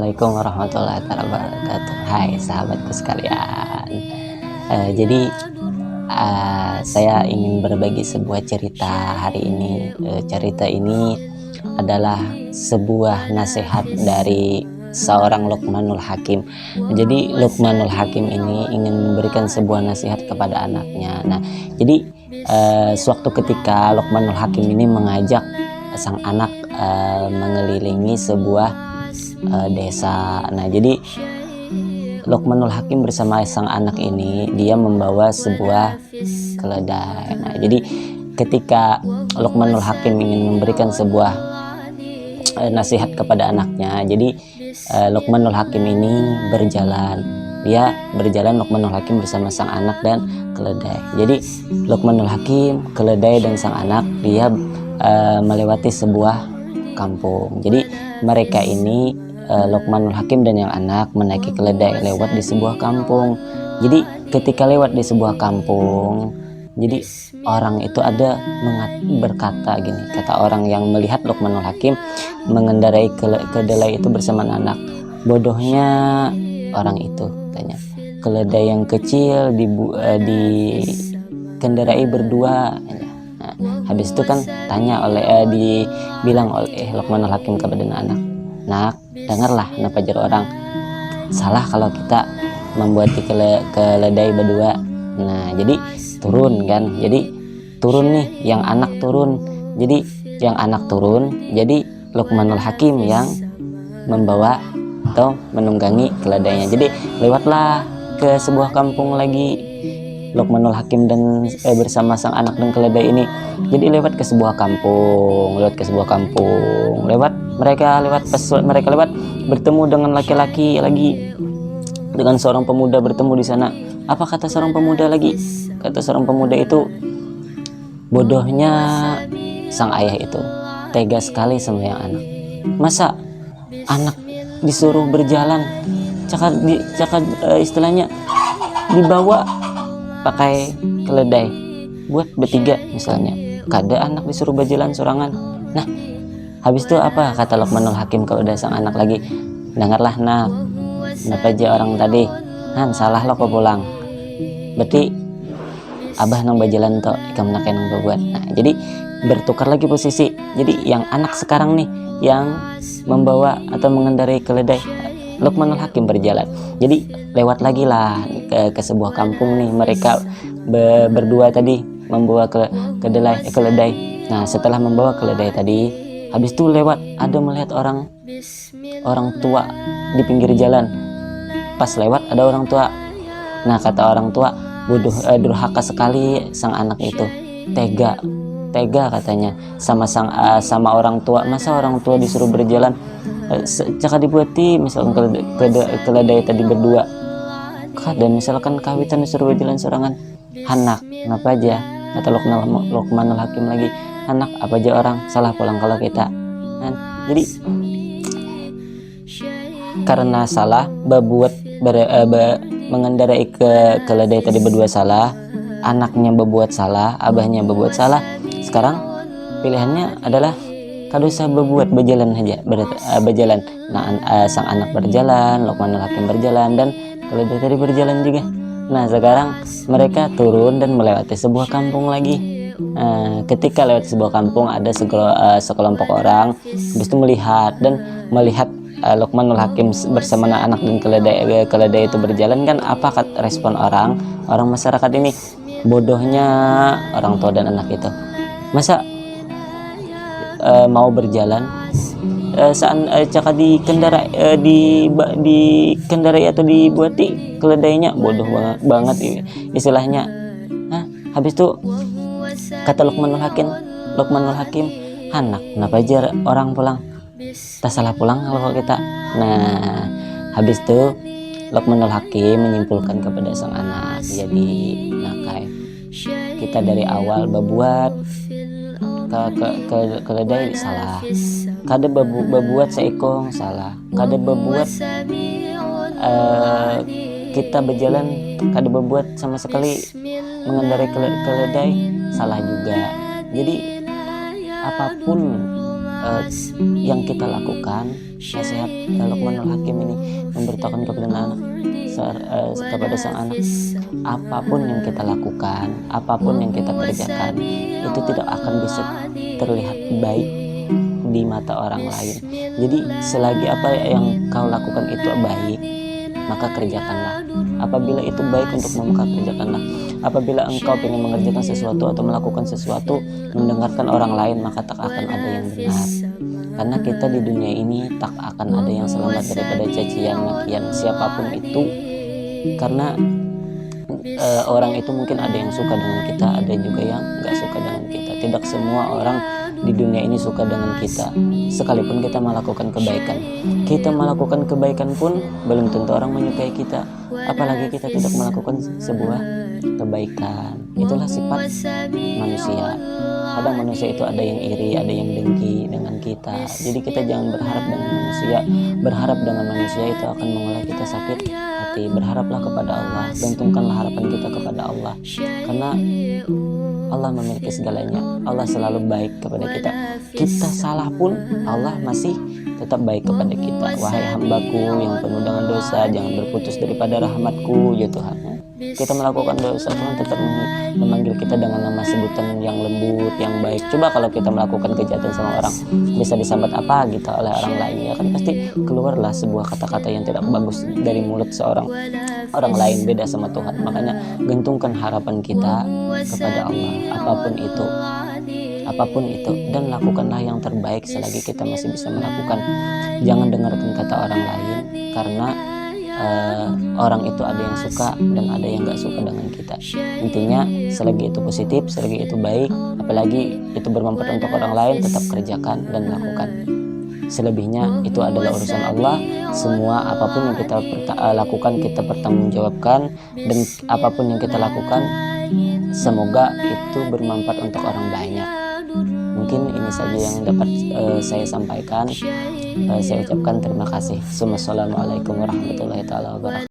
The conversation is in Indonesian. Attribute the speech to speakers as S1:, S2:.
S1: Assalamualaikum warahmatullahi wabarakatuh. Hai sahabatku sekalian. Jadi saya ingin berbagi sebuah cerita hari ini. Cerita ini adalah sebuah nasihat dari seorang Luqmanul Hakim. Jadi Luqmanul Hakim ini ingin memberikan sebuah nasihat kepada anaknya. Nah, jadi suatu ketika Luqmanul Hakim ini mengajak sang anak mengelilingi sebuah desa. Nah, jadi Luqmanul Hakim bersama sang anak ini dia membawa sebuah keledai. Nah, jadi ketika Luqmanul Hakim ingin memberikan sebuah nasihat kepada anaknya, jadi Luqmanul Hakim ini berjalan. Dia berjalan Luqmanul Hakim bersama sang anak dan keledai. Jadi Luqmanul Hakim, keledai dan sang anak dia melewati sebuah kampung. Jadi mereka ini Luqmanul Hakim dan yang anak menaiki keledai lewat di sebuah kampung. Jadi ketika lewat di sebuah kampung, jadi orang itu ada berkata gini, kata orang yang melihat Luqmanul Hakim mengendarai keledai itu bersama anak, bodohnya orang itu, tanya, keledai yang kecil dikendarai berdua. Nah, habis itu kan dibilang oleh Luqmanul Hakim kepada anak, nak, dengarlah napajar orang, salah kalau kita membuat keledai berdua. Nah, jadi turun kan, jadi turun nih, yang anak turun. Jadi yang anak turun, jadi Luqmanul Hakim yang membawa atau menunggangi keledainya. Jadi lewatlah ke sebuah kampung lagi Luqmanul Hakim dan bersama sang anak dan keledai ini. Jadi lewat ke sebuah kampung, mereka lewat bertemu dengan laki-laki lagi, dengan seorang pemuda bertemu di sana. Apa kata seorang pemuda lagi? Kata seorang pemuda itu, bodohnya sang ayah itu, tega sekali sama yang anak. Masa anak disuruh berjalan, istilahnya dibawa pakai keledai buat bertiga misalnya, kada anak disuruh berjalan sorangan. Nah, habis itu apa kata Luqmanul Hakim kepada sang anak lagi, dengarlah nak, kenapa aja orang tadi han salah lo kok pulang, berarti abah nang berjalan to ikam nak nang berbuat. Nah, jadi bertukar lagi posisi. Jadi yang anak sekarang nih yang membawa atau mengendarai keledai, Luqmanul Hakim berjalan. Jadi lewat lagi lah ke sebuah kampung nih, mereka berdua tadi membawa keledai. Nah, setelah membawa keledai tadi, habis itu lewat ada melihat orang tua di pinggir jalan. Pas lewat ada orang tua. Nah, kata orang tua, durhaka sekali sang anak itu, tega katanya sama orang tua. Masa orang tua disuruh berjalan caka dibuati misalkan keledai tadi berdua, dan misalkan kawitan disuruh berjalan sorangan, anak kenapa aja, kata Luqmanul Hakim lagi, anak apa aja orang salah pulang kalau kita kan. Jadi karena salah mengendarai keledai tadi berdua salah, anaknya berbuat salah, abahnya berbuat salah. Sekarang pilihannya adalah kada usah berjalan aja, berjalan. Nah, sang anak berjalan, Luqmanul Hakim berjalan, dan keledai tadi berjalan juga. Nah, sekarang mereka turun dan melewati sebuah kampung lagi. Ketika lewat sebuah kampung ada sekelompok orang, habis itu melihat Luqmanul Hakim bersama anak dan keledai itu berjalan kan. Apa respon orang masyarakat ini? Bodohnya orang tua dan anak itu, masa mau berjalan caka dikendarai atau dibuati keledainya, bodoh banget istilahnya. Nah, habis itu kata Luqmanul Hakim, anak kenapa aja orang pulang, tak salah pulang kalau kita. Nah, habis itu Luqmanul Hakim menyimpulkan kepada sang anak, jadi nakai kita dari awal berbuat keledai salah, kada berbuat seekong salah, kada berbuat kita berjalan, kada berbuat sama sekali mengendarai keledai salah juga. Jadi apapun yang kita lakukan, nasihat Luqmanul Hakim ini memberitahukan kepada anak, kepada sang anak, apapun yang kita lakukan, apapun yang kita kerjakan, itu tidak akan bisa terlihat baik di mata orang lain. Jadi selagi apa yang kau lakukan itu baik, maka kerjakanlah. Apabila itu baik untukmu, maka kerjakanlah. Apabila engkau ingin mengerjakan sesuatu atau melakukan sesuatu mendengarkan orang lain, maka tak akan ada yang benar. Karena kita di dunia ini tak akan ada yang selamat daripada cacian makian siapapun itu. Karena orang itu mungkin ada yang suka dengan kita, ada juga yang gak suka dengan kita. Tidak semua orang di dunia ini suka dengan kita, sekalipun kita melakukan kebaikan. Kita melakukan kebaikan pun belum tentu orang menyukai kita, apalagi kita tidak melakukan sebuah kebaikan. Itulah sifat manusia. Kadang manusia itu ada yang iri, ada yang dengki dengan kita. Jadi kita jangan berharap dengan manusia. Berharap dengan manusia itu akan mengolah kita sakit hati. Berharaplah kepada Allah, gantungkanlah harapan kita kepada Allah, karena Allah memiliki segalanya. Allah selalu baik kepada kita. Kita salah pun Allah masih tetap baik kepada kita. Wahai hambaku yang penuh dengan dosa, jangan berputus daripada rahmatku, ya Tuhan. Kita melakukan dosa, Tuhan tetap memanggil kita dengan nama sebutan yang lembut, yang baik. Coba kalau kita melakukan kejahatan sama orang, bisa disambat apa gitu oleh orang lain, ya kan pasti keluarlah sebuah kata-kata yang tidak bagus dari mulut seorang orang lain, beda sama Tuhan. Makanya gantungkan harapan kita kepada Allah, apapun itu, dan lakukanlah yang terbaik selagi kita masih bisa melakukan. Jangan dengarkan kata orang lain, karena orang itu ada yang suka dan ada yang gak suka dengan kita. Intinya selagi itu positif, selagi itu baik, apalagi itu bermanfaat untuk orang lain, tetap kerjakan dan lakukan. Selebihnya itu adalah urusan Allah. Semua apapun yang kita lakukan, kita pertanggungjawabkan, dan apapun yang kita lakukan semoga itu bermanfaat untuk orang banyak. Mungkin ini saja yang dapat saya sampaikan. Saya ucapkan terima kasih. Assalamualaikum warahmatullahi wabarakatuh.